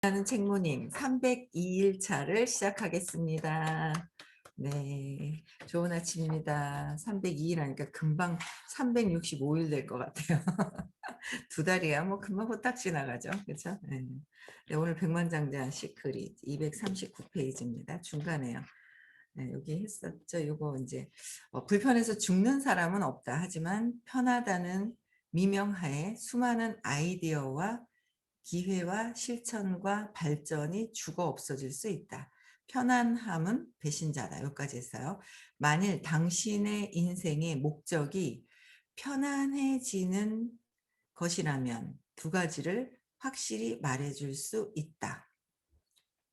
하는 책모님 302일 차를 시작하겠습니다. 네, 좋은 아침입니다. 302일 하니까 금방 365일 될 것 같아요. 두 달이야 뭐 금방 후딱 지나가죠. 그렇죠? 네. 네, 오늘 백만장자 시크릿 239페이지입니다. 중간에요. 네, 여기 했었죠. 이거 이제 불편해서 죽는 사람은 없다. 하지만 편하다는 미명하에 수많은 아이디어와 기회와 실천과 발전이 죽어 없어질 수 있다. 편안함은 배신자다. 여기까지 했어요. 만일 당신의 인생의 목적이 편안해지는 것이라면 두 가지를 확실히 말해줄 수 있다.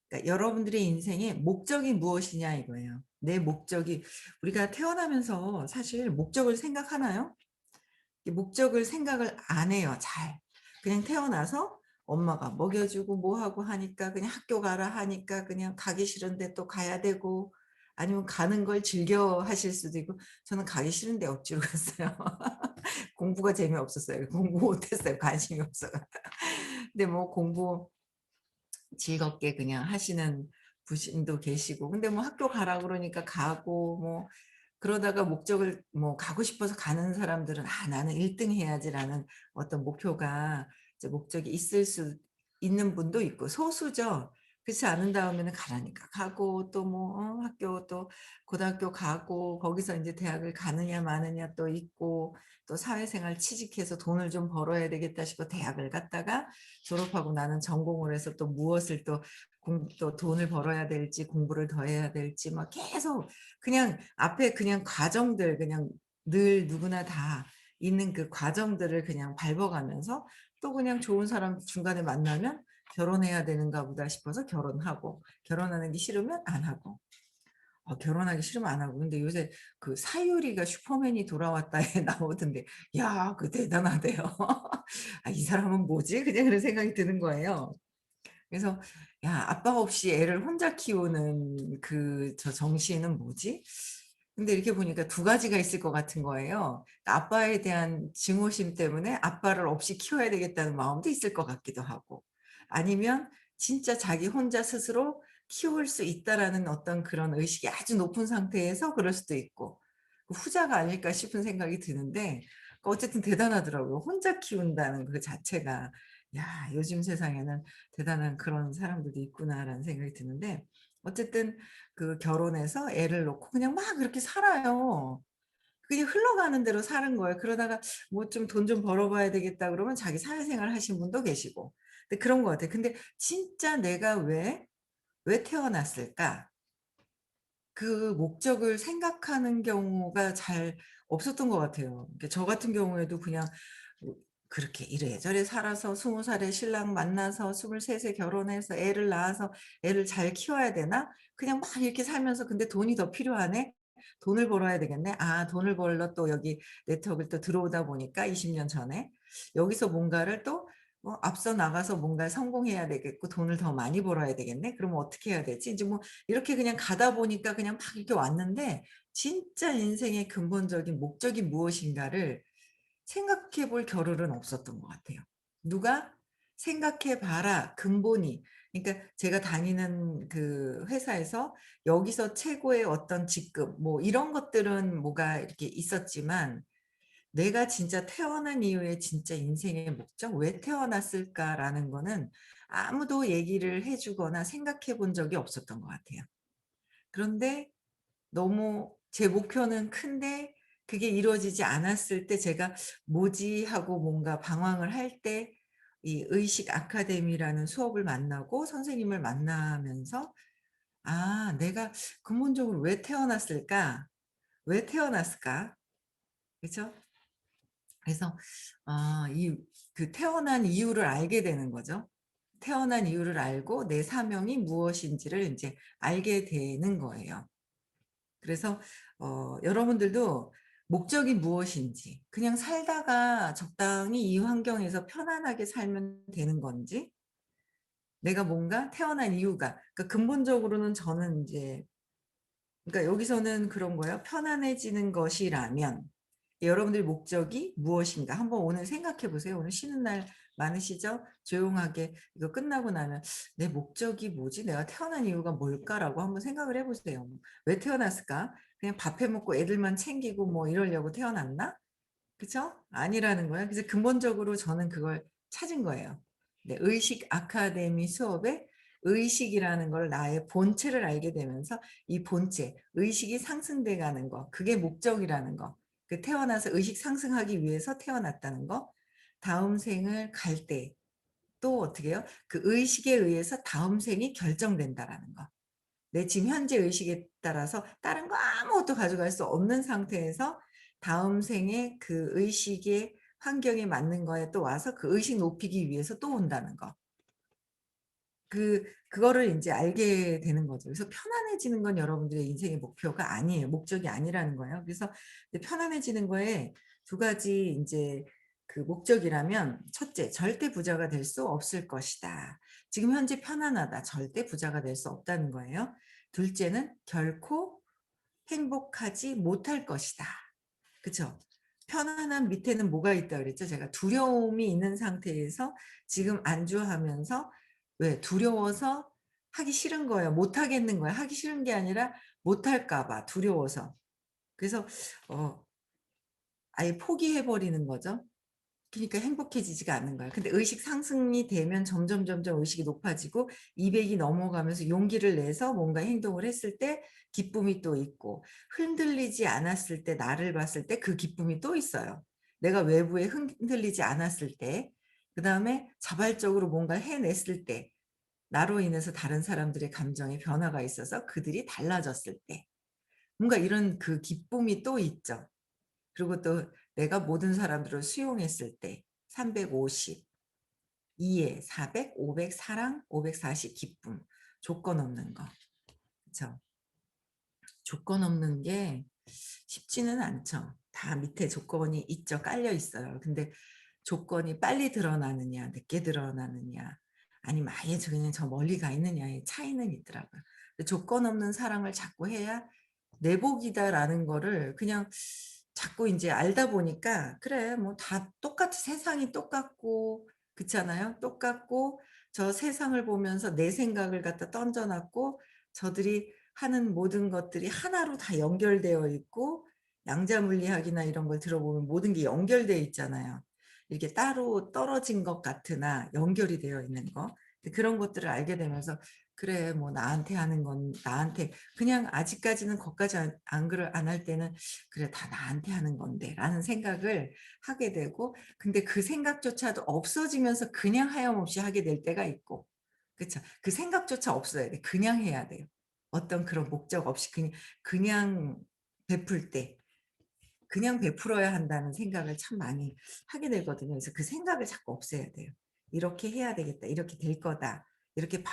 그러니까 여러분들의 인생의 목적이 무엇이냐 이거예요. 내 목적이 우리가 태어나면서 사실 목적을 생각하나요? 목적을 생각을 안 해요. 잘. 그냥 태어나서 엄마가 먹여주고 뭐하고 하니까 그냥 학교 가라 하니까 그냥 가기 싫은데 또 가야 되고 아니면 가는 걸 즐겨 하실 수도 있고 저는 가기 싫은데 억지로 갔어요. 공부가 재미없었어요. 공부 못했어요. 관심이 없어요. 근데 뭐 공부 즐겁게 그냥 하시는 부신도 계시고 근데 뭐 학교 가라 그러니까 가고 뭐 그러다가 목적을 뭐 가고 싶어서 가는 사람들은 '아 나는 1등 해야지.'라는 어떤 목표가 이제 목적이 있을 수 있는 분도 있고 소수죠. 그렇지 않은 다음에는 가라니까 가고 또 뭐 학교 또 고등학교 가고 거기서 인제 대학을 가느냐 마느냐 또 있고 또 사회생활 취직해서 돈을 좀 벌어야 되겠다 싶어 대학을 갔다가 졸업하고 나는 전공을 해서 또 무엇을 또 돈을 벌어야 될지 공부를 더 해야 될지 막 계속 그냥 앞에 그냥 과정들 그냥 늘 누구나 다 있는 그 과정들을 그냥 밟아가면서 또 그냥 좋은 사람 중간에 만나면 '결혼해야 되는가 보다.' 싶어서 결혼하고 결혼하는 게 싫으면 안 하고 결혼하기 싫으면 안 하고 근데 요새 그 사유리가 슈퍼맨이 돌아왔다에 나오던데 야 그 대단하대요. '아 이 사람은 뭐지?' 그냥 그런 생각이 드는 거예요. 그래서 '야 아빠 없이 애를 혼자 키우는 그 저 정신은 뭐지?' 근데 이렇게 보니까 두 가지가 있을 것 같은 거예요. 아빠에 대한 증오심 때문에 아빠를 없이 키워야 되겠다는 마음도 있을 것 같기도 하고 아니면 진짜 자기 혼자 스스로 키울 수 있다라는 어떤 그런 의식이 아주 높은 상태에서 그럴 수도 있고 그 후자가 아닐까 싶은 생각이 드는데 어쨌든 대단하더라고요. 혼자 키운다는 그 자체가 '야 요즘 세상에는 대단한 그런 사람들도 있구나.'라는 생각이 드는데 어쨌든 그 결혼해서 애를 놓고 그냥 막 그렇게 살아요. 그냥 흘러가는 대로 사는 거예요. 그러다가 뭐 좀 '돈 좀 벌어 봐야 되겠다.' 그러면 자기 사회생활 하신 분도 계시고. 근데 그런 것 같아요. 근데 진짜 '내가 왜 태어났을까?' 그 목적을 생각하는 경우가 잘 없었던 것 같아요. 그러니까 저 같은 경우에도 그냥 뭐 그렇게 이래저래 살아서 20 살에 신랑 만나서 23세 결혼해서 애를 낳아서 '애를 잘 키워야 되나?' 그냥 막 이렇게 살면서 '근데 돈이 더 필요하네. 돈을 벌어야 되겠네. 아 돈을 벌러 또 여기 네트워크를 또 들어오다 보니까 20년 전에 여기서 뭔가를 또 앞서 나가서 뭔가 성공해야 되겠고 돈을 더 많이 벌어야 되겠네. 그러면 어떻게 해야 되지?' 인제 뭐 이렇게 그냥 가다 보니까 그냥 막 이렇게 왔는데 진짜 인생의 근본적인 목적이 무엇인가를 생각해 볼 겨를은 없었던 것 같아요. 누가 "생각해 봐라. 근본이." 그러니까 제가 다니는 그 회사에서 여기서 최고의 어떤 직급 뭐 이런 것들은 뭐가 이렇게 있었지만 내가 진짜 태어난 이후에 진짜 인생의 목적 '왜 태어났을까?'라는 거는 아무도 얘기를 해 주거나 생각해 본 적이 없었던 것 같아요. 그런데 너무 제 목표는 큰데 그게 이루어지지 않았을 때 제가 '뭐지?' 하고 뭔가 방황을 할 때 이 의식 아카데미라는 수업을 만나고 선생님을 만나면서 '아 내가 근본적으로 왜 태어났을까? 왜 태어났을까?' 그죠? 그래서 이 그 태어난 이유를 알게 되는 거죠. 태어난 이유를 알고 내 사명이 무엇인지를 인제 알게 되는 거예요. 그래서 여러분들도 목적이 무엇인지 그냥 살다가 적당히 이 환경에서 편안하게 살면 되는 건지 내가 뭔가 태어난 이유가 그러니까 근본적으로는 저는 인제 그러니까 여기서는 그런 거예요. 편안해지는 것이라면 여러분들의 목적이 무엇인가 한번 오늘 생각해 보세요. 오늘 쉬는 날 많으시죠? 조용하게 이거 끝나고 나면 '내 목적이 뭐지? 내가 태어난 이유가 뭘까?'라고 한번 생각을 해 보세요. 왜 태어났을까? 그냥 밥해 먹고 애들만 챙기고 뭐 이러려고 태어났나? 그죠? 아니라는 거예요. 그래서 근본적으로 저는 그걸 찾은 거예요. 네, 의식 아카데미 수업에 의식이라는 걸 나의 본체를 알게 되면서 이 본체, 의식이 상승돼 가는 거, 그게 목적이라는 거. 그 태어나서 의식 상승하기 위해서 태어났다는 거. 다음 생을 갈 때 또 어떻게 해요? 그 의식에 의해서 다음 생이 결정된다라는 거. 내 지금 현재 의식에 따라서 다른 거 아무것도 가져갈 수 없는 상태에서 다음 생에 그 의식의 환경에 맞는 거에 또 와서 그 의식 높이기 위해서 또 온다는 거. 그거를 인제 알게 되는 거죠. 그래서 편안해지는 건 여러분들의 인생의 목표가 아니에요. 목적이 아니라는 거예요. 그래서 이제 편안해지는 거에 두 가지 인제 그 목적이라면 첫째, '절대 부자가 될 수 없을 것이다.' 지금 현재 편안하다. 절대 부자가 될 수 없다는 거예요. 둘째는 '결코 행복하지 못할 것이다.' 그쵸? 편안함 밑에는 뭐가 있다 그랬죠? 제가 두려움이 있는 상태에서 지금 안주하면서 왜 두려워서 하기 싫은 거예요. 못 하겠는 거예요. 하기 싫은 게 아니라 못 할까 봐 두려워서. 그래서 어 아예 포기해 버리는 거죠. 그니까 행복해지지가 않는 거예요. 근데 의식 상승이 되면 점점 의식이 높아지고 200이 넘어가면서 용기를 내서 뭔가 행동을 했을 때 기쁨이 또 있고 흔들리지 않았을 때 나를 봤을 때 그 기쁨이 또 있어요. 내가 외부에 흔들리지 않았을 때 그다음에 자발적으로 뭔가를 해냈을 때 나로 인해서 다른 사람들의 감정에 변화가 있어서 그들이 달라졌을 때 뭔가 이런 그 기쁨이 또 있죠. 그리고 또 내가 모든 사람들을 수용했을 때 350 이해 400 500 사랑 540 기쁨 조건 없는 거. 그쵸. 조건 없는 게 쉽지는 않죠. 다 밑에 조건이 있죠. 깔려 있어요. 근데 조건이 빨리 드러나느냐 늦게 드러나느냐 아니면 아예 그냥 저 멀리 가 있느냐의 차이는 있더라고요. 근데 조건 없는 사랑을 자꾸 해야 '내 복이다.'라는 거를 그냥 자꾸 인제 알다 보니까 '그래 뭐 다 똑같이 세상이 똑같고' 그렇잖아요. 똑같고 저 세상을 보면서 내 생각을 갖다 던져 놨고 저들이 하는 모든 것들이 하나로 다 연결되어 있고 양자물리학이나 이런 걸 들어보면 모든 게 연결되어 있잖아요. 이렇게 따로 떨어진 것 같으나 연결이 되어 있는 거. 근데 그런 것들을 알게 되면서 '그래 뭐 나한테 하는 건 나한테' 그냥 아직까지는 거기까지 안 할 때는 '그래 다 나한테 하는 건데.'라는 생각을 하게 되고 근데 그 생각조차도 없어지면서 그냥 하염없이 하게 될 때가 있고 그쵸. 그 생각조차 없어야 돼. 그냥 해야 돼요. 어떤 그런 목적 없이 그냥 베풀 때 그냥 베풀어야 한다는 생각을 참 많이 하게 되거든요. 그래서 그 생각을 자꾸 없애야 돼요. '이렇게 해야 되겠다. 이렇게 될 거다.' 이렇게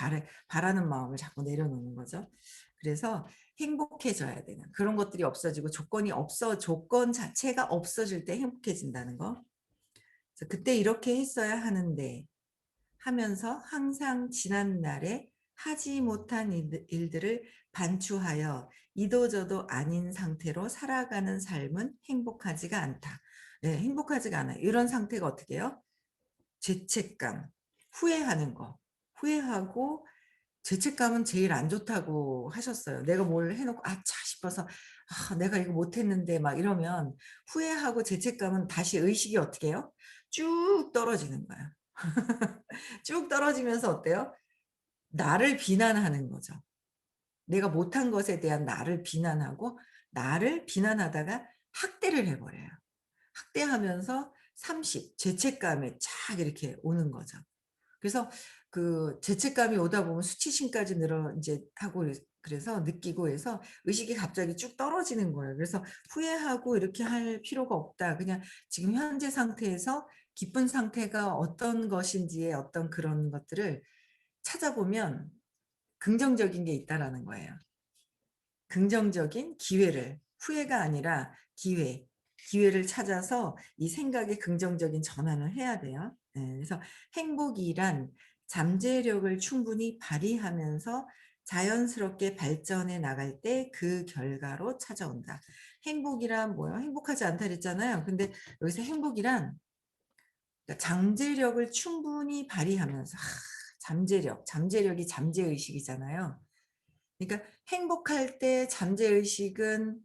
바라는 마음을 자꾸 내려놓는 거죠. 그래서 행복해져야 되는 그런 것들이 없어지고 조건 자체가 없어질 때 행복해진다는 거. 그래서 '그때 이렇게 했어야 하는데.' 하면서 항상 지난 날에 하지 못한 일들을 반추하여 이도저도 아닌 상태로 살아가는 삶은 행복하지가 않다. 예, 행복하지가 않아요. 이런 상태가 어떻게 해요? 죄책감, 후회하는 거. 후회하고 죄책감은 제일 안 좋다고 하셨어요. 내가 뭘 해 놓고 '아차.' 싶어서 '아 내가 이거 못 했는데.' 막 이러면 후회하고 죄책감은 다시 의식이 어떻게 해요? 쭉 떨어지는 거예요. 쭉 떨어지면서 어때요? 나를 비난하는 거죠. 내가 못한 것에 대한 나를 비난하고 나를 비난하다가 학대를 해 버려요. 학대하면서 30 죄책감에 쫙 이렇게 오는 거죠. 그래서 그 죄책감이 오다 보면 수치심까지 늘어 인제 하고 그래서 느끼고 해서 의식이 갑자기 쭉 떨어지는 거예요. 그래서 '후회하고 이렇게 할 필요가 없다. 그냥 지금 현재 상태에서 기쁜 상태가 어떤 것인지의 어떤 그런 것들을 찾아보면 긍정적인 게 있다.'라는 거예요. 긍정적인 기회를 후회가 아니라 기회를 찾아서 이 생각의 긍정적인 전환을 해야 돼요. 예. 그래서 행복이란 잠재력을 충분히 발휘하면서 자연스럽게 발전해 나갈 때 그 결과로 찾아온다. 행복이란 뭐예요? 행복하지 않다 그랬잖아요. 근데 여기서 행복이란 그러니까 잠재력을 충분히 발휘하면서 잠재력이 잠재의식이잖아요. 그러니까 행복할 때 잠재의식은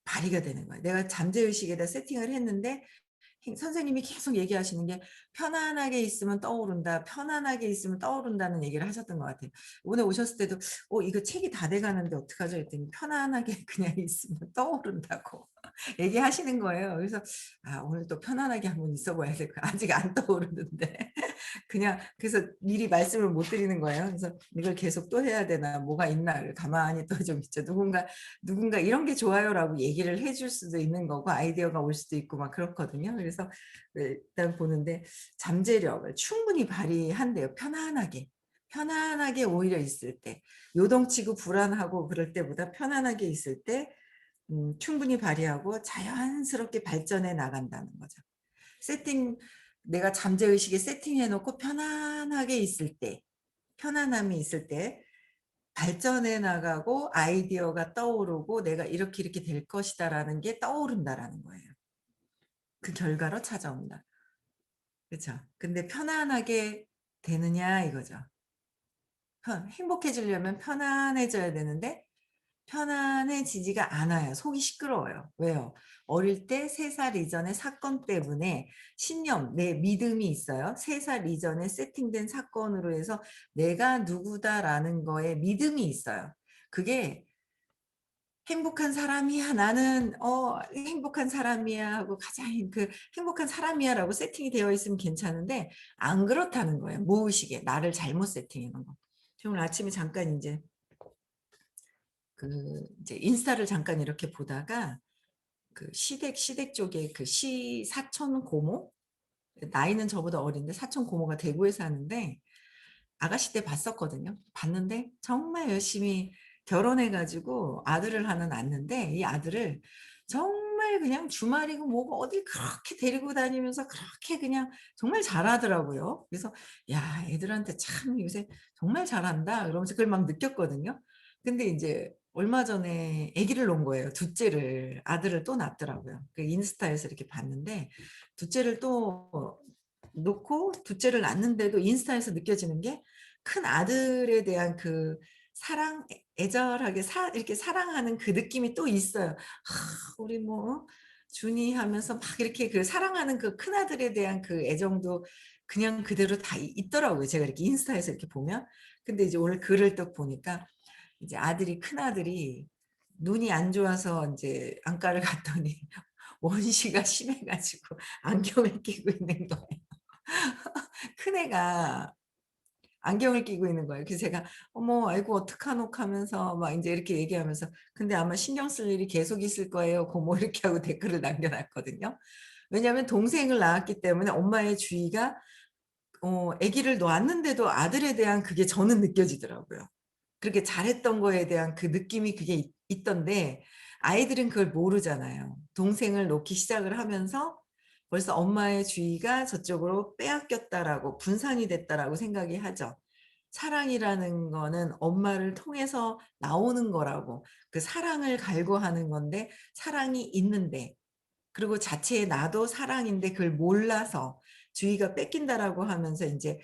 발휘가 되는 거예요. 내가 잠재의식에다 세팅을 했는데 선생님이 계속 얘기하시는 게 "편안하게 있으면 떠오른다. 편안하게 있으면 떠오른다."는 얘기를 하셨던 것 같아요. 오늘 오셨을 때도 이거 책이 다 돼 가는데 어떡하죠?" 했더니 "편안하게 그냥 있으면 떠오른다."고 얘기하시는 거예요. 그래서 오늘 또 편안하게 한번 있어 봐야 될 거 아직 안 떠오르는데. 그냥 그래서 미리 말씀을 못 드리는 거예요. 그래서 '이걸 계속 또 해야 되나? 뭐가 있나?'를 가만히 또 좀 있죠. 누군가 "이런 게 좋아요."라고 얘기를 해줄 수도 있는 거고 아이디어가 올 수도 있고 막 그렇거든요. 그래서 일단 보는데 잠재력을 충분히 발휘한대요, 편안하게. 편안하게 오히려 있을 때. 요동치고 불안하고 그럴 때보다 편안하게 있을 때 충분히 발휘하고 자연스럽게 발전해 나간다는 거죠. 세팅 내가 잠재의식에 세팅해 놓고 편안하게 있을 때 편안함이 있을 때 발전해 나가고 아이디어가 떠오르고 '내가 이렇게 이렇게 될 것이다.'라는 게 떠오른다라는 거예요. 그 결과로 찾아온다. 그쵸. 근데 편안하게 되느냐 이거죠. 행복해지려면 편안해져야 되는데 편안해지지가 않아요. 속이 시끄러워요. 왜요? 어릴 때 3살 이전의 사건 때문에 신념, 내 믿음이 있어요. 3살 이전에 세팅된 사건으로 해서 '내가 누구다.'라는 거에 믿음이 있어요. 그게 '행복한 사람이야. 나는 행복한 사람이야.' 하고 가장 행복한 사람이야라고 세팅이 되어 있으면 괜찮은데 안 그렇다는 거예요. 무의식에 나를 잘못 세팅해 놓은 거. 저 오늘 아침에 잠깐 인제 이제 인스타를 잠깐 이렇게 보다가 시댁 쪽에 사촌 고모? 나이는 저보다 어린데 사촌 고모가 대구에 사는데 아가씨 때 봤었거든요. 봤는데 정말 열심히 결혼해 가지고 아들을 하나 낳았는데 이 아들을 정말 그냥 주말이고 뭐고 어딜 그렇게 데리고 다니면서 그렇게 그냥 정말 잘하더라고요. 그래서 '야 애들한테 참 요새 정말 잘한다.' 이러면서 그걸 막 느꼈거든요. 근데 인제 얼마 전에 아기를 놓은 거예요. 둘째를. 아들을 또 낳았더라고요. 그 인스타에서 이렇게 봤는데 둘째를 또 놓고 둘째를 낳았는데도 인스타에서 느껴지는 게 큰아들에 대한 그 사랑 애절하게 이렇게 사랑하는 그 느낌이 또 있어요. 우리 뭐 준이 하면서 막 이렇게 사랑하는 그 큰아들에 대한 그 애정도 그냥 그대로 다 있더라고요, 제가 이렇게 인스타에서 이렇게 보면. 근데 이제 오늘 글을 딱 보니까 이제 큰아들이 눈이 안 좋아서 인제 안과를 갔더니 원시가 심해 가지고 안경을 끼고 있는 거예요. 큰애가 안경을 끼고 있는 거예요. 그래서 제가 "어머 아이고 어떡하노." 하면서 막 인제 이렇게 얘기하면서 "근데 아마 신경 쓸 일이 계속 있을 거예요, 고모." 이렇게 하고 댓글을 남겨 놨거든요. 왜냐하면 동생을 낳았기 때문에 엄마의 주의가 아기를 놓았는데도 아들에 대한 그게 저는 느껴지더라고요. 그렇게 잘했던 거에 대한 그 느낌이 그게 있던데 아이들은 그걸 모르잖아요. 동생을 놓기 시작을 하면서 벌써 '엄마의 주의가 저쪽으로 빼앗겼다.'라고 '분산이 됐다.'라고 생각이 하죠. 사랑이라는 거는 엄마를 통해서 나오는 거라고 그 사랑을 갈구하는 건데 사랑이 있는데 그리고 자체의 나도 사랑인데 그걸 몰라서 주의가 뺏긴다라고 하면서 인제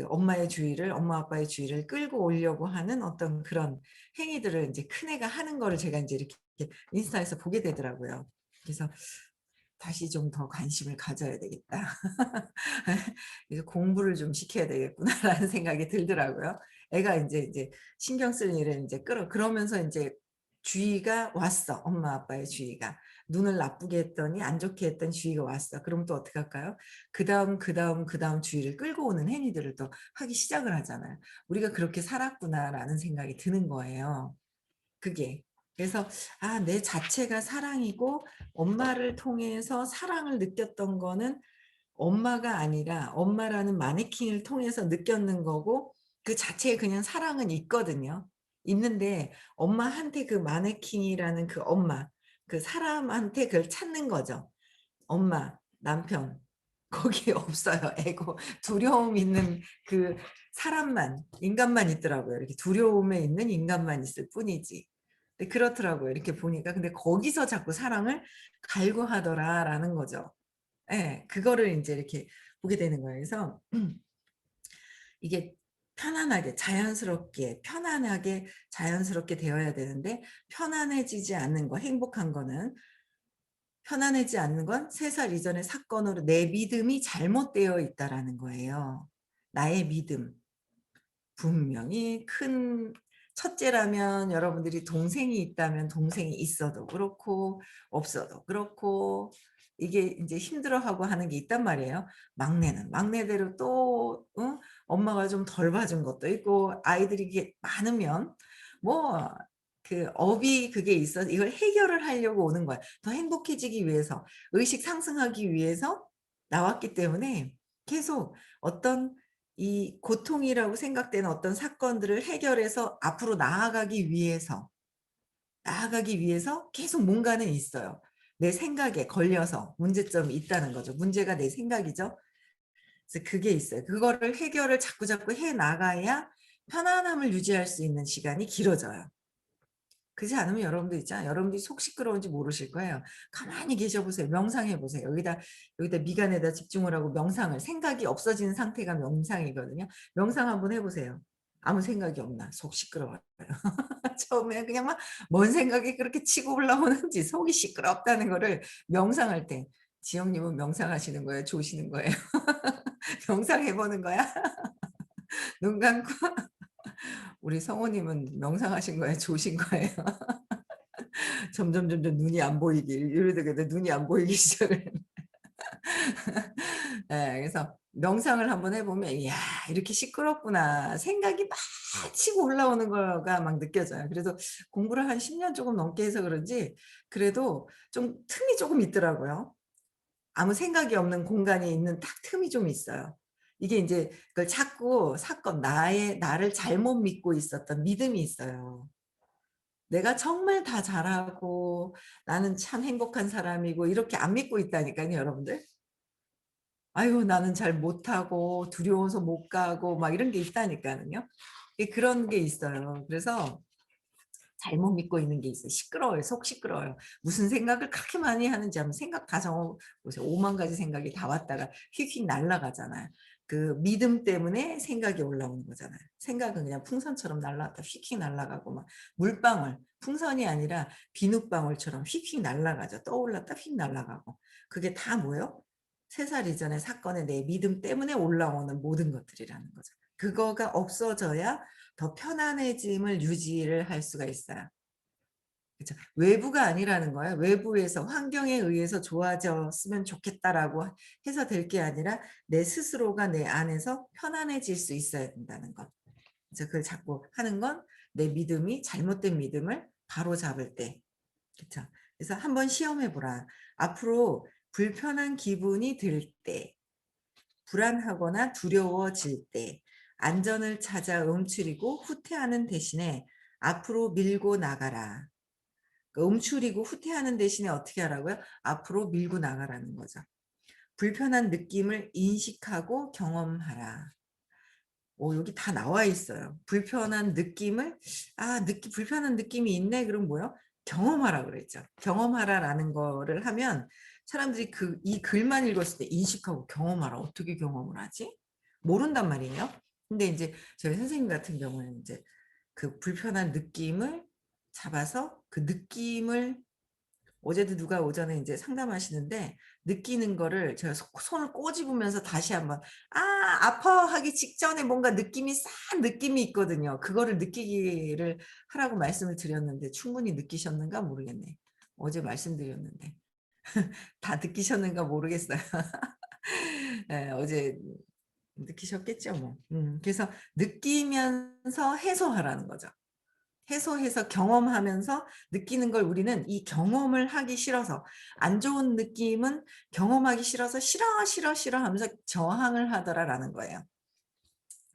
엄마의 주의를 엄마 아빠의 주의를 끌고 오려고 하는 어떤 그런 행위들을 인제 큰애가 하는 거를 제가 인제 이렇게 인스타에서 보게 되더라고요. 그래서 '다시 좀 더 관심을 가져야 되겠다. 이제 공부를 좀 시켜야 되겠구나.'라는 생각이 들더라고요. 애가 인제 신경 쓸 일을 인제 그러면서 인제 주의가 왔어, 엄마 아빠의 주의가. 눈을 나쁘게 했더니 안 좋게 했더니 주의가 왔어. 그럼 또 어떡할까요? 그다음 주의를 끌고 오는 행위들을 또 하기 시작을 하잖아요. '우리가 그렇게 살았구나.'라는 생각이 드는 거예요. 그게. 그래서 내 자체가 사랑이고 엄마를 통해서 사랑을 느꼈던 거는 엄마가 아니라 엄마라는 마네킹을 통해서 느꼈는 거고 그 자체에 그냥 사랑은 있거든요. 있는데 엄마한테 그 마네킹이라는 그 엄마, 그 사람한테 그걸 찾는 거죠. 엄마, 남편. 거기에 없어요. 에고, 두려움 있는 그 사람만, 인간만 있더라고요. 이렇게 두려움에 있는 인간만 있을 뿐이지. 근데 그렇더라고요. 이렇게 보니까. 근데 거기서 자꾸 사랑을 갈구하더라라는 거죠. 예. 그거를 인제 이렇게 보게 되는 거예요. 그래서 이게 편안하게 자연스럽게 편안하게 자연스럽게 되어야 되는데, 편안해지지 않는 거, 행복한 거는 편안하지 않는 건 3살 이전의 사건으로 내 믿음이 잘못되어 있다라는 거예요. 나의 믿음. 분명히 큰 첫째라면 여러분들이 동생이 있다면 동생이 있어도 그렇고 없어도 그렇고 이게 인제 힘들어하고 하는 게 있단 말이에요. 막내는 막내대로 또 엄마가 좀 덜 봐준 것도 있고, 아이들이 이게 많으면 뭐 그 업이 그게 있어서 이걸 해결을 하려고 오는 거야. 더 행복해지기 위해서, 의식 상승하기 위해서 나왔기 때문에 계속 어떤 이 고통이라고 생각되는 어떤 사건들을 해결해서 앞으로 나아가기 위해서 계속 뭔가는 있어요. 내 생각에 걸려서 문제점이 있다는 거죠. 문제가 내 생각이죠. 그래서 그게 있어요. 그거를 해결을 자꾸자꾸 해 나가야 편안함을 유지할 수 있는 시간이 길어져요. 그렇지 않으면 여러분들 있잖아요. 여러분들이 속 시끄러운지 모르실 거예요. 가만히 계셔 보세요. 명상해 보세요. 여기다 미간에다 집중을 하고 명상을, 생각이 없어지는 상태가 명상이거든요. 명상 한번 해 보세요. 아무 생각이 없나? 속 시끄러워요. 처음에 그냥 막 뭔 생각이 그렇게 치고 올라오는지 속이 시끄럽다는 거를 명상할 때, 지영님은 명상하시는 거예요? 조시는 거예요? 명상해 보는 거야? 눈 감고. 우리 성우님은 명상하신 거예요? 조신 거예요? 점점 눈이 안 보이기 이러다가 눈이 안 보이기 시작을 예, 그래서 명상을 한번 해 보면 '이야, 이렇게 시끄럽구나.' 생각이 막 치고 올라오는 거가 막 느껴져요. 그래서 공부를 한 10년 조금 넘게 해서 그런지 그래도 좀 틈이 조금 있더라고요. 아무 생각이 없는 공간에 있는 딱 틈이 좀 있어요. 이게 인제 그걸 자꾸 나를 잘못 믿고 있었던 믿음이 있어요. 내가 정말 다 잘하고 나는 참 행복한 사람이고 이렇게 안 믿고 있다니까요, 여러분들. 아유, 나는 잘 못하고 두려워서 못 가고 막 이런 게 있다니까는요. 그런 게 있어요. 그래서 잘못 믿고 있는 게 있어요. 시끄러워요. 속 시끄러워요. 무슨 생각을 그렇게 많이 하는지 한번 생각 다 적어 보세요. 5만 가지 생각이 다 왔다가 휙휙 날아가잖아요. 그 믿음 때문에 생각이 올라오는 거잖아요. 생각은 그냥 풍선처럼 날아갔다 휙휙 날아가고, 막 물방울, 풍선이 아니라 비눗방울처럼 휙휙 날아가죠. 떠올랐다 휙 날아가고. 그게 다 뭐예요? 3살 이전의 사건의 내 믿음 때문에 올라오는 모든 것들이라는 거죠. 그거가 없어져야 더 편안해짐을 유지를 할 수가 있어요. 그쵸. 외부가 아니라는 거예요. 외부에서 환경에 의해서 좋아졌으면 좋겠다라고 해서 될 게 아니라 내 스스로가 내 안에서 편안해질 수 있어야 된다는 것. 그래서 그걸 자꾸 하는 건 내 믿음이 잘못된 믿음을 바로잡을 때. 그쵸. 그래서 한번 시험해 보라. 앞으로 불편한 기분이 들 때, 불안하거나 두려워질 때 안전을 찾아 움츠리고 후퇴하는 대신에 앞으로 밀고 나가라. 움츠리고 후퇴하는 대신에 어떻게 하라고요? 앞으로 밀고 나가라는 거죠. 불편한 느낌을 인식하고 경험하라. 여기 다 나와 있어요. 불편한 느낌을, 불편한 느낌이 있네. 그럼 뭐요? 경험하라 그랬죠. 경험하라라는 거를 하면 사람들이 이 글만 읽었을 때 인식하고 경험하라. 어떻게 경험을 하지? 모른단 말이에요. 근데 이제 저희 선생님 같은 경우는 이제 그 불편한 느낌을 잡아서 그 느낌을, 어제도 누가 오전에 인제 상담하시는데 느끼는 거를 제가 손을 꼬집으면서 다시 한번 아파하기 직전에 뭔가 느낌이 있거든요. 그거를 느끼기를 하라고 말씀을 드렸는데 충분히 느끼셨는가 모르겠네. 어제 말씀드렸는데. 다 느끼셨는가 모르겠어요. 예, 어제 느끼셨겠죠 뭐. 그래서 느끼면서 해소하라는 거죠. 해소해서 경험하면서 느끼는 걸, 우리는 이 경험을 하기 싫어서, 안 좋은 느낌은 경험하기 싫어서 "싫어, 싫어, 싫어." 하면서 저항을 하더라라는 거예요.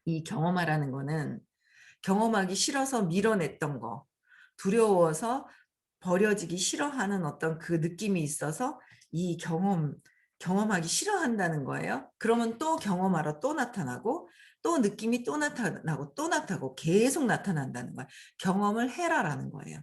이 경험하라는 거는 경험하기 싫어서 밀어냈던 거, 두려워서 버려지기 싫어하는 어떤 그 느낌이 있어서 이 경험하기 싫어한다는 거예요. 그러면 또 경험하러 또 나타나고 또 느낌이 또 나타나고 또 나타나고 계속 나타난다는 거야. 경험을 해라라는 거예요.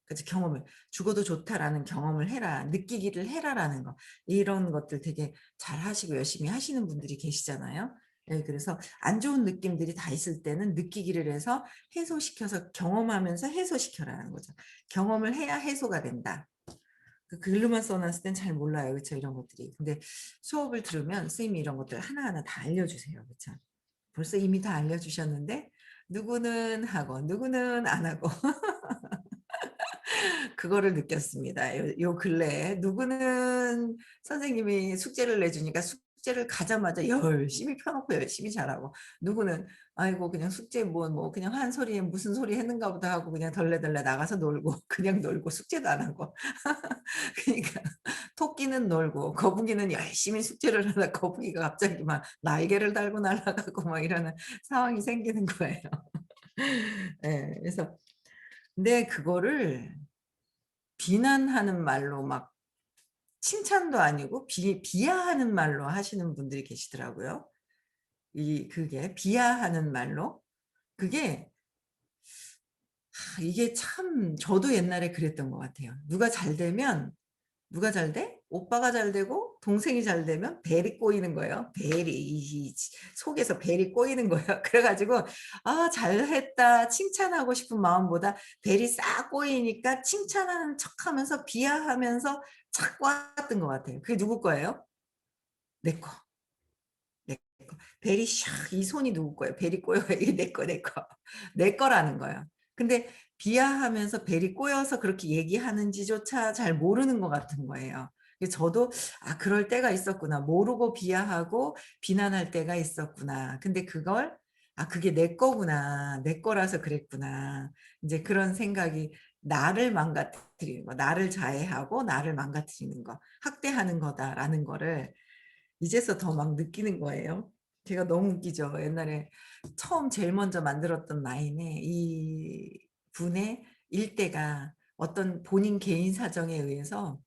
그래서 경험을 죽어도 좋다라는 경험을 해라. 느끼기를 해라라는 거. 이런 것들 되게 잘하시고 열심히 하시는 분들이 계시잖아요. 예, 그래서 안 좋은 느낌들이 다 있을 때는 느끼기를 해서 해소시켜서 경험하면서 해소시켜라는 거죠. 경험을 해야 해소가 된다. 그 글로만 써놨을 땐 잘 몰라요. 그렇죠? 이런 것들이. 근데 수업을 들으면 선생님이 이런 것들 하나하나 다 알려주세요. 그렇죠? 벌써 이미 다 알려주셨는데 누구는 하고 누구는 안 하고 그거를 느꼈습니다. 요 근래에 누구는 선생님이 숙제를 내주니까 숙제를 가자마자 열심히 펴놓고 열심히 잘하고 누구는 아이고 그냥 숙제 뭐 그냥 한 소리에 무슨 소리 했는가 보다 하고 그냥 덜레덜레 나가서 놀고 그냥 놀고 숙제도 안 하고 그러니까 토끼는 놀고 거북이는 열심히 숙제를 하다 거북이가 갑자기 막 날개를 달고 날아가고 막 이러는 상황이 생기는 거예요. 예. 그래서 근데 그거를 비난하는 말로 막 칭찬도 아니고 비하하는 말로 하시는 분들이 계시더라고요. 그게 비하하는 말로. 그게 이게 참 저도 옛날에 그랬던 것 같아요. 누가 잘 되면 누가 잘 돼? 오빠가 잘 되고 동생이 잘 되면 벨이 꼬이는 거예요. 벨이 속에서 벨이 꼬이는 거예요. 그래 가지고 아 잘했다 칭찬하고 싶은 마음보다 벨이 싹 꼬이니까 칭찬하는 척하면서 비하하면서 착 왔던 것 같아요. 그게 누구 거예요? 내 거. 내 거. 벨이 샥 이 손이 누구 거예요? 벨이 꼬여 이게 내 거, 내 거. 내 거라는 거예요. 근데 비하하면서 벨이 꼬여서 그렇게 얘기하는지조차 잘 모르는 것 같은 거예요. 저도 아 그럴 때가 있었구나. 모르고 비하하고 비난할 때가 있었구나. 근데 그걸 '아 그게 내 거구나. 내 거라서 그랬구나.' 인제 그런 생각이 나를 망가뜨리는 거, 나를 자해하고 나를 망가뜨리는 거, 학대하는 거다라는 거를 이제서 더 막 느끼는 거예요. 제가 너무 웃기죠. 옛날에 처음 제일 먼저 만들었던 라인에 이 분의 일대가 어떤 본인 개인 사정에 의해서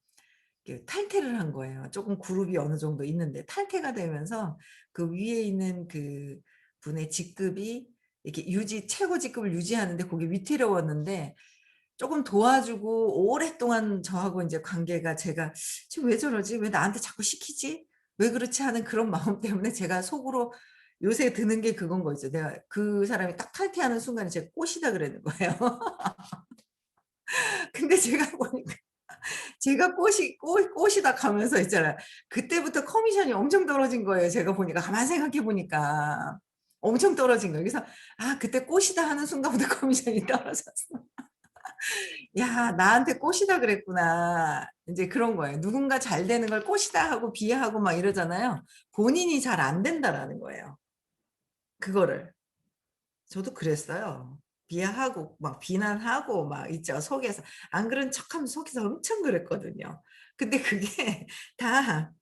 탈퇴를 한 거예요. 조금 그룹이 어느 정도 있는데 탈퇴가 되면서 그 위에 있는 그 분의 직급이 이렇게 최고 직급을 유지하는데 그게 위태로웠는데 조금 도와주고 오랫동안 저하고 인제 관계가 제가 '쟤 왜 저러지? 왜 나한테 자꾸 시키지? 왜 그렇지?' 하는 그런 마음 때문에 제가 속으로 요새 드는 게 그건 거죠. 내가 그 사람이 딱 탈퇴하는 순간에 제가 꽃이다 그러는 거예요. 근데 제가 보니까 제가 꽃이다 가면서 있잖아요. 그때부터 커미션이 엄청 떨어진 거예요. 제가 보니까 가만히 생각해 보니까. 엄청 떨어진 거예요. 그래서 '아 그때 꽃이다.' 하는 순간부터 커미션이 떨어졌어. '야 나한테 꽃이다 그랬구나.' 인제 그런 거예요. 누군가 잘 되는 걸 꽃이다 하고 비하하고 막 이러잖아요. 본인이 잘 안 된다라는 거예요. 그거를. 저도 그랬어요. 비하하고 막 비난하고 막 있죠 속에서. 안 그런 척하면 속에서 엄청 그랬거든요. 근데 그게 다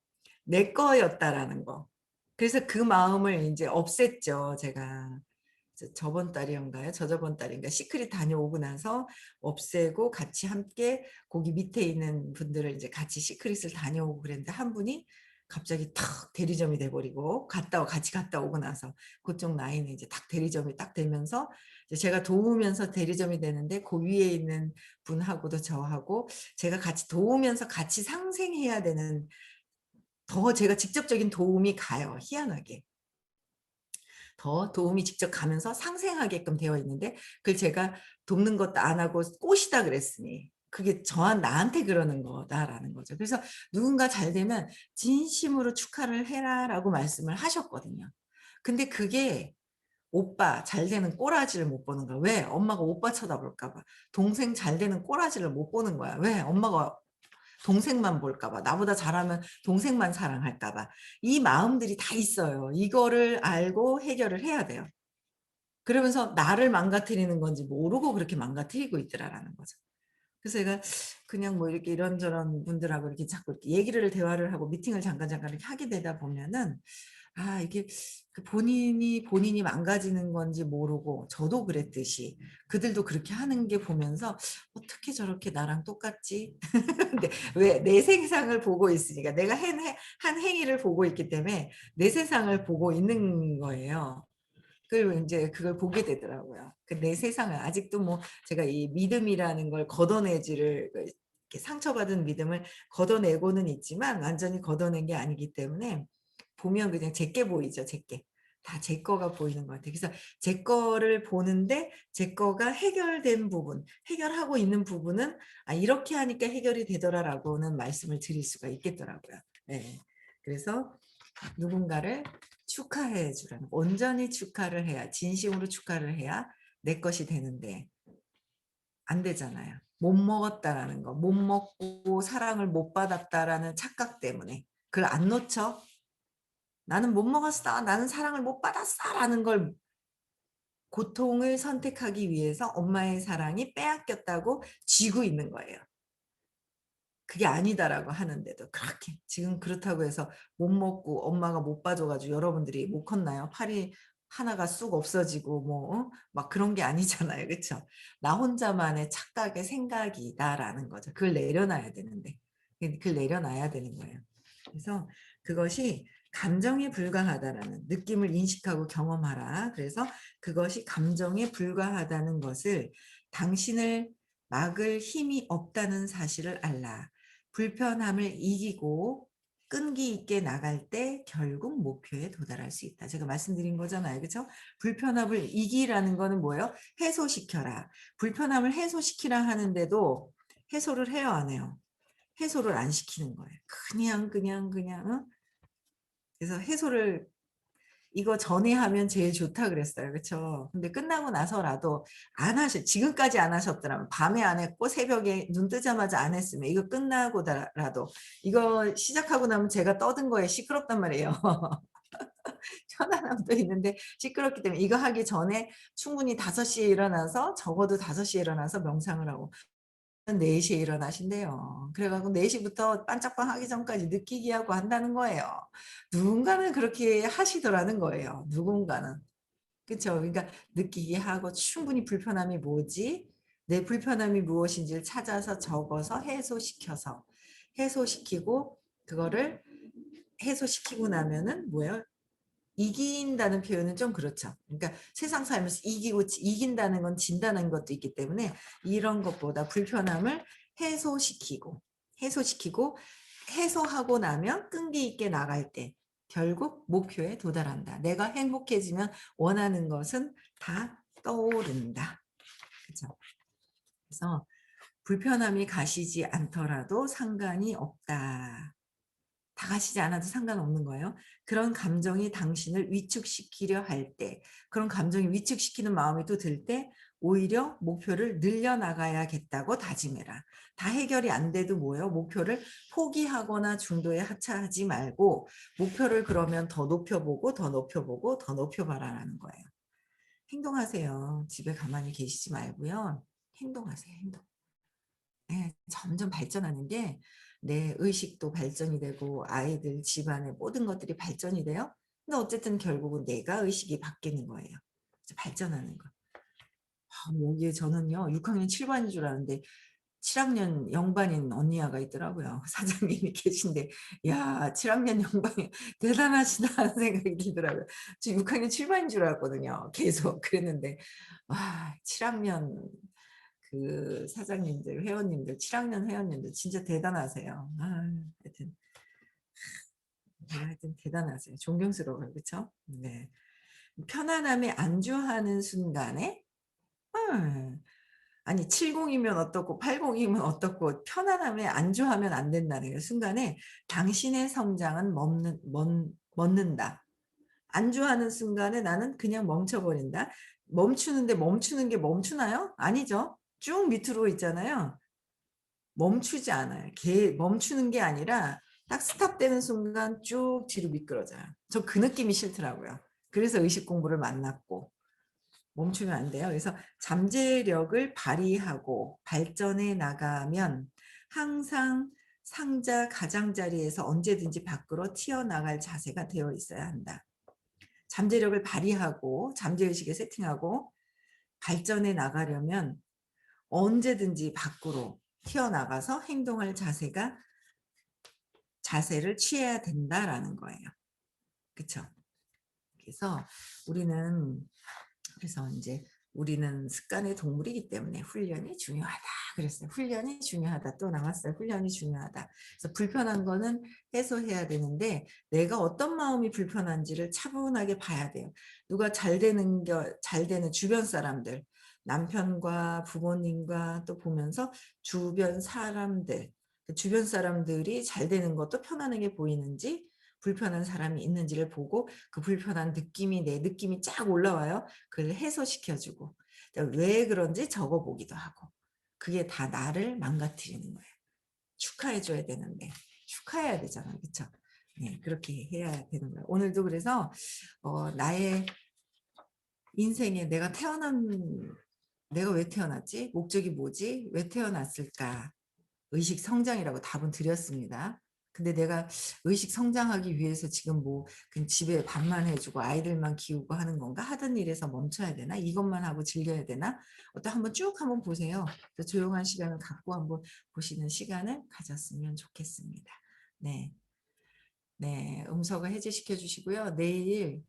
내 거였다라는 거. 그래서 그 마음을 인제 없앴죠 제가. 저번 달이었가요? 저저번 달인가 시크릿 다녀오고 나서 없애고 같이 함께 거기 밑에 있는 분들을 이제 같이 시크릿을 다녀오고 그랬는데 한 분이 갑자기 탁 대리점이 돼 버리고 같이 갔다 오고 나서 그쪽 라인에 이제 딱 대리점이 딱 되면서 이제 제가 도우면서 대리점이 되는데 그 위에 있는 분하고도 저하고 제가 같이 도우면서 같이 상생해야 되는 더 제가 직접적인 도움이 가요 희한하게. 더 도움이 직접 가면서 상생하게끔 되어 있는데 그걸 제가 돕는 것도 안 하고 꼬시다 그랬으니 그게 나한테 그러는 거다라는 거죠. 그래서 누군가 잘 되면 "진심으로 축하를 해라."라고 말씀을 하셨거든요. 근데 그게 오빠 잘 되는 꼬라지를 못 보는 거야. 왜? 엄마가 오빠 쳐다볼까 봐. 동생 잘 되는 꼬라지를 못 보는 거야. 왜? 엄마가 동생만 볼까 봐. 나보다 잘하면 동생만 사랑할까 봐. 이 마음들이 다 있어요. 이거를 알고 해결을 해야 돼요. 그러면서 나를 망가뜨리는 건지 모르고 그렇게 망가뜨리고 있더라라는 거죠. 그래서 제가 그냥 뭐 이렇게 이런저런 분들하고 이렇게 자꾸 이렇게 대화를 하고 미팅을 잠깐 이렇게 하게 되다 보면은 이게 그 본인이 망가지는 건지 모르고 저도 그랬듯이 그들도 그렇게 하는 게 보면서 '어떻게 저렇게 나랑 똑같지?' 근데 왜 내 세상을 보고 있으니까 내가 한 행위를 보고 있기 때문에 내 세상을 보고 있는 거예요. 그리고 인제 그걸 보게 되더라고요. 그 내 세상을 아직도 뭐 제가 이 믿음이라는 걸 걷어내지를 이렇게 상처받은 믿음을 걷어내고는 있지만 완전히 걷어낸 게 아니기 때문에 보면 그냥 제게 보이죠, 제게. 다 제 거가 보이는 것 같아요. 그래서 제 거를 보는데 제 거가 해결된 부분, 해결하고 있는 부분은 '아 이렇게 하니까 해결이 되더라.'라고는 말씀을 드릴 수가 있겠더라고요. 예. 그래서 누군가를 축하해 주라는 온전히 축하를 해야 진심으로 축하를 해야 내 것이 되는데 안 되잖아요. 못 먹었다라는 거. 못 먹고 사랑을 못 받았다라는 착각 때문에 그걸 안 놓쳐. '나는 못 먹었어. 나는 사랑을 못 받았어.'라는 걸 고통을 선택하기 위해서 엄마의 사랑이 빼앗겼다고 쥐고 있는 거예요. 그게 아니다라고 하는데도 그렇게 지금 그렇다고 해서 못 먹고 엄마가 못 봐줘 가지고 여러분들이 못 컸나요? 팔이 하나가 쑥 없어지고 뭐 막 그런 게 아니잖아요. 그쵸? 나 혼자만의 착각의 생각이다라는 거죠. 그걸 내려놔야 되는데. 그걸 내려놔야 되는 거예요. 그래서 그것이 감정에 불과하다라는 느낌을 인식하고 경험하라. 그래서 그것이 감정에 불과하다는 것을 당신을 막을 힘이 없다는 사실을 알라. 불편함을 이기고 끈기 있게 나갈 때 결국 목표에 도달할 수 있다. 제가 말씀드린 거잖아요. 그쵸? 불편함을 이기라는 거는 뭐예요? 해소시켜라. 불편함을 해소시키라 하는데도 해소를 해요, 안 해요? 해소를 안 시키는 거예요. 그냥 그래서 해소를 이거 전에 하면 제일 좋다 그랬어요. 그쵸? 근데 끝나고 나서라도 안 하셨 지금까지 안 하셨더라면 밤에 안 했고 새벽에 눈 뜨자마자 안 했으면 이거 끝나고 라도 이거 시작하고 나면 제가 떠든 거에 시끄럽단 말이에요. 편안함도 있는데 시끄럽기 때문에 이거 하기 전에 충분히 5 시에 일어나서 적어도 5 시에 일어나서 명상을 하고 4 시에 일어나신대요. 그래 갖고 4 시부터 반짝반하기 전까지 느끼기 하고 한다는 거예요. 누군가는 그렇게 하시더라는 거예요, 누군가는. 그쵸. 그러니까 느끼게 하고 충분히 불편함이 뭐지? 내 불편함이 무엇인지를 찾아서 적어서 해소시켜서 해소시키고 그거를 해소시키고 나면은 뭐예요? 이긴다는 표현은 좀 그렇죠. 그러니까 세상 살면서 이기고 이긴다는 건 진다는 것도 있기 때문에 이런 것보다 불편함을 해소시키고, 해소시키고 해소하고 나면 끈기 있게 나갈 때 결국 목표에 도달한다. 내가 행복해지면 원하는 것은 다 떠오른다. 그죠? 그래서 불편함이 가시지 않더라도 상관이 없다. 다 가시지 않아도 상관없는 거예요. 그런 감정이 당신을 위축시키려 할 때, 그런 감정이 위축시키는 마음이 또 들 때 오히려 목표를 늘려나가야겠다고 다짐해라. 다 해결이 안 돼도 뭐예요? 목표를 포기하거나 중도에 하차하지 말고 목표를 그러면 더 높여보고 더 높여보고 더 높여봐라라는 거예요. 행동하세요. 집에 가만히 계시지 말고요. 행동하세요. 행동. 예. 점점 발전하는 게 내 의식도 발전이 되고 아이들 집안의 모든 것들이 발전이 돼요. 근데 어쨌든 결국은 내가 의식이 바뀌는 거예요. 이제 발전하는 거. 여기에 저는요 6 학년 7 반인 줄 알았는데 7 학년 0 반인 언니야가 있더라고요. 사장님이 계신데 '야 7 학년 0 반이 대단하시다.' 하는 생각이 들더라고요. 저 6 학년 7 반인 줄 알았거든요 계속. 그랬는데 와 7 학년 그 사장님들, 회원님들 7 학년 회원님들 진짜 대단하세요. 하여튼 하여튼 대단하세요. 존경스러워요. 그쵸? 네. 편안함에 안주하는 순간에 아니 70 이면 어떻고 80 이면 어떻고 편안함에 안주하면 안 된다는 거 순간에 당신의 성장은 멈는다. 안주하는 순간에 나는 그냥 멈춰 버린다. 멈추는데 멈추는 게 멈추나요? 아니죠. 쭉 밑으로 있잖아요. 멈추지 않아요. 멈추는 게 아니라 딱 스탑되는 순간 쭉 뒤로 미끄러져요. 저 그 느낌이 싫더라고요. 그래서 의식 공부를 만났고 멈추면 안 돼요. 그래서 잠재력을 발휘하고 발전해 나가면 항상 상자 가장자리에서 언제든지 밖으로 튀어나갈 자세가 되어 있어야 한다. 잠재력을 발휘하고 잠재의식에 세팅하고 발전해 나가려면 언제든지 밖으로 튀어나가서 행동할 자세를 취해야 된다라는 거예요. 그쵸? 그래서 우리는 이제 우리는 습관의 동물이기 때문에 훈련이 중요하다 그랬어요. 훈련이 중요하다. 또 나왔어요. 훈련이 중요하다. 그래서 불편한 거는 해소해야 되는데 내가 어떤 마음이 불편한지를 차분하게 봐야 돼요. 누가 잘 되는 주변 사람들, 남편과 부모님과 또 보면서 주변 사람들이 잘 되는 것도 편안하게 보이는지 불편한 사람이 있는지를 보고 그 불편한 내 느낌이 쫙 올라와요. 그걸 해소시켜 주고 왜 그런지 적어 보기도 하고 그게 다 나를 망가뜨리는 거예요. 축하해 줘야 되는데 축하해야 되잖아요. 그쵸? 네, 그렇게 해야 되는 거예요. 오늘도 그래서 나의 인생에 내가 왜 태어났지? 목적이 뭐지? 왜 태어났을까? 의식 성장이라고 답은 드렸습니다. 근데 내가 의식 성장하기 위해서 지금 뭐 그냥 집에 밥만 해주고 아이들만 키우고 하는 건가? 하던 일에서 멈춰야 되나? 이것만 하고 즐겨야 되나? 한번 쭉 한번 보세요. 조용한 시간을 갖고 한번 보시는 시간을 가졌으면 좋겠습니다. 네. 네. 음성을 해제시켜 주시고요. 내일